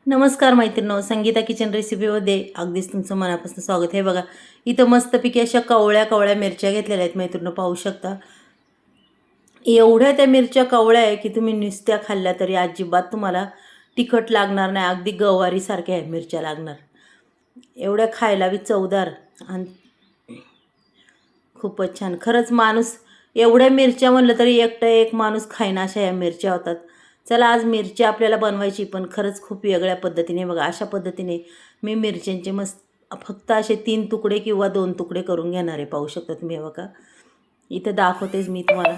नमस्कार मैत्रिणींनो, संगीता किचन रेसिपीमध्ये अगदीच तुमचं मनापासून स्वागत आहे. बघा, इथं मस्तपैकी अशा कवळ्या कवळ्या मिरच्या घेतलेल्या आहेत मैत्रिणींनो, पाहू शकता. एवढ्या त्या मिरच्या कवळ्या आहे की तुम्ही नुसत्या खाल्ल्या तरी अजिबात तुम्हाला तिखट लागणार नाही. अगदी गवारीसारख्या आहे मिरच्या लागणार, एवढ्या खायला बी चवदार आणि खूपच छान. खरंच माणूस एवढ्या मिरच्या म्हणलं तरी एकटा एक माणूस खाईना अशा या मिरच्या होतात. चला, आज मिरची आपल्याला बनवायची, पण खरंच खूप वेगळ्या पद्धतीने. बघा, अशा पद्धतीने मी मिरच्यांचे फक्त असे 3 तुकडे किंवा 2 तुकडे करून घेणार आहे. पाहू शकता तुम्ही. बघा, इथं दाखवतेच मी तुम्हाला.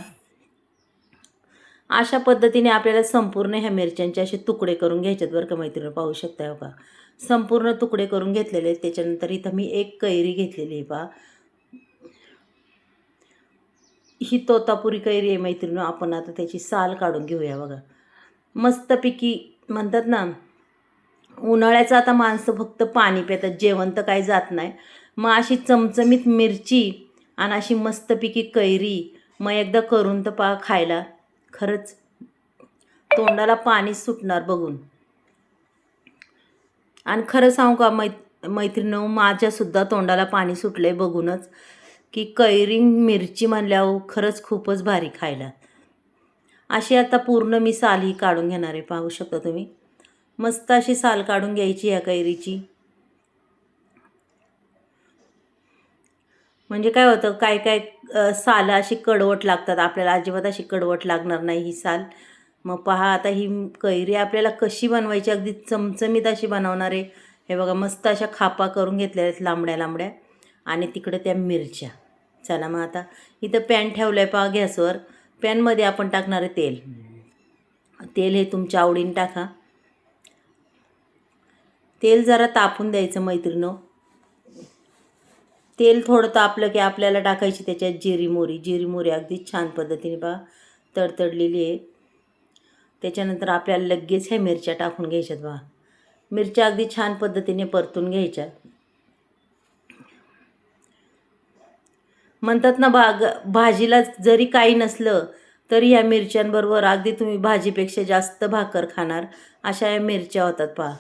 अशा पद्धतीने आपल्याला संपूर्ण ह्या मिरच्यांचे असे तुकडे करून घ्यायच्यात बरं का मैत्रिणी. पाहू शकता. बघा, संपूर्ण तुकडे करून घेतलेले आहेत. त्याच्यानंतर इथं मी एक कैरी घेतलेली आहे. पहा, ही तोतापुरी कैरी आहे मैत्रिणी. आपण आता त्याची साल काढून घेऊया. बघा, मस्तपैकी म्हणतात ना, उन्हाळ्याचं आता माणसं फक्त पाणी पितात, जेवण तर काही जात नाही. मग अशी चमचमीत मिरची आणि अशी मस्तपैकी कैरी मग एकदा करून तर पहा खायला. खरंच तोंडाला पाणी सुटणार बघून. आणि खरं सांगू का मैत्रिणींनो, माझ्यासुद्धा तोंडाला पाणी सुटले बघूनच, की कैरी मिरची म्हणल्यावर खरंच खूपच भारी खायला. अशी आता पूर्ण मी साल ही काढून घेणार आहे. पाहू शकता तुम्ही. मस्त अशी साल काढून घ्यायची या कैरीची. म्हणजे काय होतं, काय काय सालं अशी कडवट लागतात, आपल्याला अजिबात अशी कडवट लागणार नाही ही साल. मग पहा, आता ही कैरी आपल्याला कशी बनवायची, अगदी चमचमीत अशी बनवणार आहे. हे बघा, मस्त अशा खापा करून घेतलेल्या आहेत लांबड्या लांबड्या. आणि तिकडं त्या मिरच्या. चला, मग आता इथं पॅन ठेवलं आहे पहा गॅसवर. पॅनमध्ये आपण टाकणार आहे तेल. तेल हे तुमच्या आवडीने टाका. तेल जरा तापून द्यायचं मैत्रिणींनो. तेल थोडं तापलं की आपल्याला टाकायची त्याच्यात जिरी मोहरी. जिरी मोहरी अगदी छान पद्धतीने पहा तडतडलेली आहे. त्याच्यानंतर आपल्याला लगेच ह्या मिरच्या टाकून घ्यायच्यात. बघा, मिरच्या अगदी छान पद्धतीने परतून घ्यायच्या. म्हणतात ना, भाजीला जरी काही नसलं तरी ह्या मिरच्यांबरोबर अगदी तुम्ही भाजीपेक्षा जास्त भाकर खाणार अशा या मिरच्या होतात. पहा,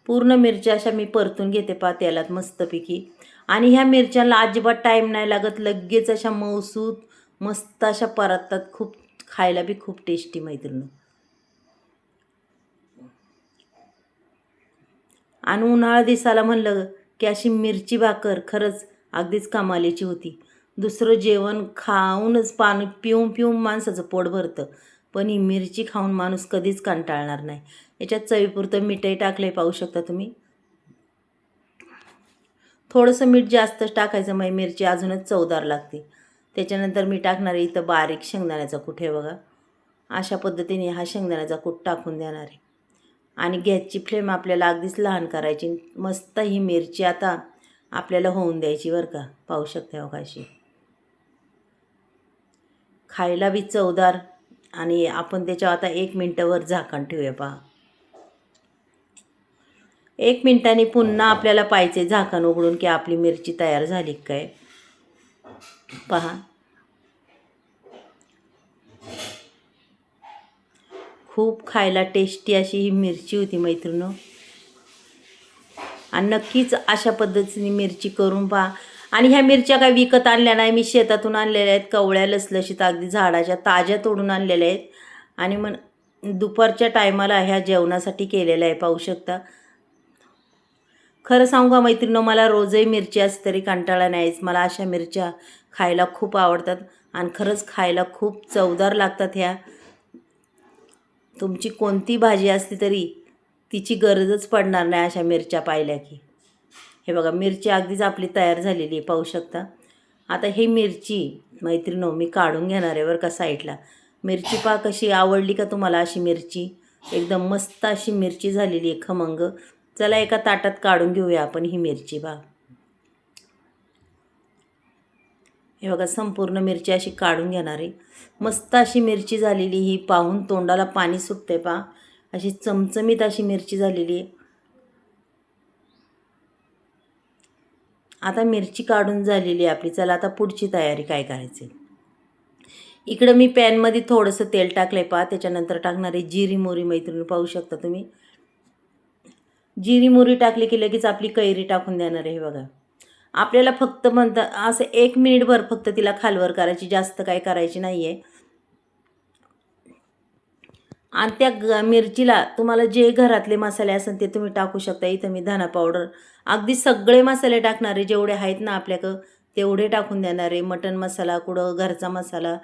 पूर्ण मिरच्या अशा मी परतून घेते पहा तेलात मस्तपैकी. आणि ह्या मिरच्यांना अजिबात टाईम नाही लागत, लगेच अशा मऊसूत मस्त अशा परततात. खूप खायला बी खूप टेस्टी मैत्रिणी. आणि उन्हाळा दिसायला म्हणलं की अशी मिरची भाकर खरंच अगदीच कमालीची होती. दुसरं जेवण खाऊनच पाणी पिऊन पिऊन माणसाचं पोट भरतं, पण ही मिरची खाऊन माणूस कधीच कंटाळणार नाही. याच्यात चवीपुरतं मीठही टाकले, पाहू शकता तुम्ही. थोडंसं मीठ जास्तच टाकायचं, मग मिरची अजूनच चवदार लागते. त्याच्यानंतर मी टाकणार आहे इथं बारीक शेंगदाण्याचा कूट. आहे बघा, अशा पद्धतीने हा शेंगदाण्याचा कूट टाकून देणार आहे. आणि गॅसची फ्लेम आपल्याला अगदीच लहान करायची. मस्त ही मिरची आता आपल्याला होऊन द्यायची बरं का. पाहू शकता हो कशी खायला बी चवदार. आणि आपण त्याच्यावर आता 1 मिनटावर झाकण ठेवूया. पहा, 1 मिनिटांनी पुन्हा आपल्याला पाहायचे झाकण उघडून की आपली मिरची तयार झाली काय. पहा, खूप खायला टेस्टी अशी ही मिरची होती मैत्रिणींनो. आणि नक्कीच अशा पद्धतीने मिरची करून पहा. आणि ह्या मिरच्या काय विकत आणल्या नाही, मी शेतातून आणलेल्या आहेत. कवळ्या लसलशीत अगदी झाडाच्या ताज्या तोडून आणलेल्या आहेत. आणि मग दुपारच्या टायमाला ह्या जेवणासाठी केलेल्या आहे. पाहू शकता. खरं सांगू का मैत्रिणींनो, मला रोजही मिरची असते तरी कंटाळा नाहीच. मला अशा मिरच्या खायला खूप आवडतात आणि खरंच खायला खूप चवदार लागतात. ह्या तुमची कोणती भाजी असली तरी तिची गरजच पडणार नाही अशा मिरच्या पाहिल्या की. हे बघा, मिरची अगदीच आपली तयार झालेली आहे. पाहू शकता. आता ही मिरची मैत्रिणींनो मी काढून घेणार आहे बरं का साईडला. मिरची पहा कशी आवडली का तुम्हाला अशी मिरची. एकदम मस्त अशी मिरची झालेली आहे खमंग. चला, एका ताटात काढून घेऊया आपण ही मिरची. पहा, हे बघा, संपूर्ण मिरची अशी काढून घेणार आहे. मस्त अशी मिरची झालेली ही, पाहून तोंडाला पाणी सुटते. पहा, अशी चमचमीत अशी मिरची झालेली आहे. आता मिरची काढून झालेली आहे आपली. चला, आता पुढची तयारी काय करायची. इकडं मी पॅनमध्ये थोडंसं तेल टाकलं आहे पहा. त्याच्यानंतर टाकणार आहे जिरी मोहरी मैत्रिणी. पाहू शकता तुम्ही. जिरी मोहरी टाकली की लगेच आपली कैरी टाकून देणार आहे. हे बघा, आपल्याला फक्त असं 1 मिनिटभर फक्त तिला खालवर करायची, जास्त काही करायची नाही आहे. आणि त्या मिरचीला तुम्हाला जे घरातले मसाले असेल ते तुम्ही टाकू शकता. इथं मी धना पावडर, अगदी सगळे मसाले टाकणार आहे, जेवढे आहेत ना आपल्याकडं तेवढे टाकून देणार आहे. मटण मसाला, कुठं घरचा मसाला,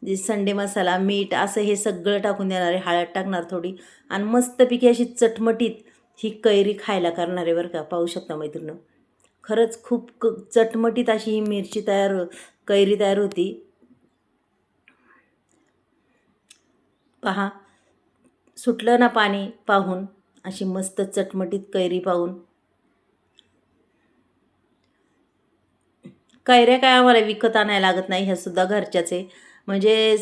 जे संडे मसाला, मीठ, असं हे सगळं टाकून देणार आहे. हळद टाकणार थोडी आणि मस्तपैकी अशी चटमटीत ही कैरी खायला करणार आहे बरं का. पाहू शकता मैत्रिणी, खरंच खूप चटमटीत अशी ही कैरी तयार होती. पहा, सुटलं ना पाणी पाहून, अशी मस्त चटमटीत कैरी पाहून. कैऱ्या काय आम्हाला विकत आणायला लागत नाही, ह्या सुद्धा घरच्याच आहे. म्हणजे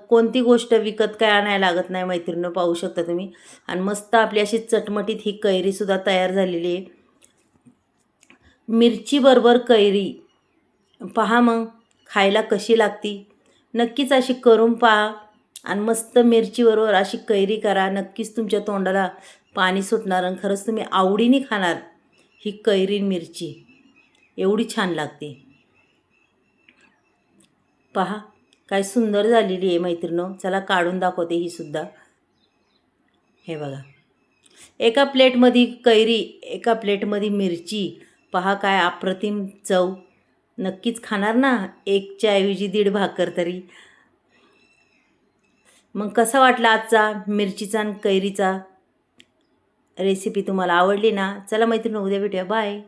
कोणती गोष्ट विकत काय आणायला लागत नाही मैत्रिणी, पाहू शकता तुम्ही. आणि मस्त आपली अशी चटमटीत ही कैरीसुद्धा तयार झालेली आहे. मिरची बरोबर कैरी, पहा मग खायला कशी लागती. नक्कीच अशी करून पहा आणि मस्त मिरचीबरोबर अशी कैरी करा. नक्कीच तुमच्या तोंडाला पाणी सुटणार आणि खरंच तुम्ही आवडीने खाणार ही कैरी मिरची, एवढी छान लागते. पहा काय सुंदर झालेली आहे मैत्रिणो. चला काढून दाखवते ही सुद्धा. हे बघा, एका प्लेटमध्ये कैरी, एका प्लेटमध्ये मिरची. पहा काय अप्रतिम चव. नक्कीच खाणार ना, एकच्या ऐवजी 1.5 भाकर तरी. मग कसा वाटला आजचा मिरचीचा आणि कैरीचा रेसिपी? तुम्हाला आवडली ना? चला मैत्रिणी, उद्या भेटूया. बाय.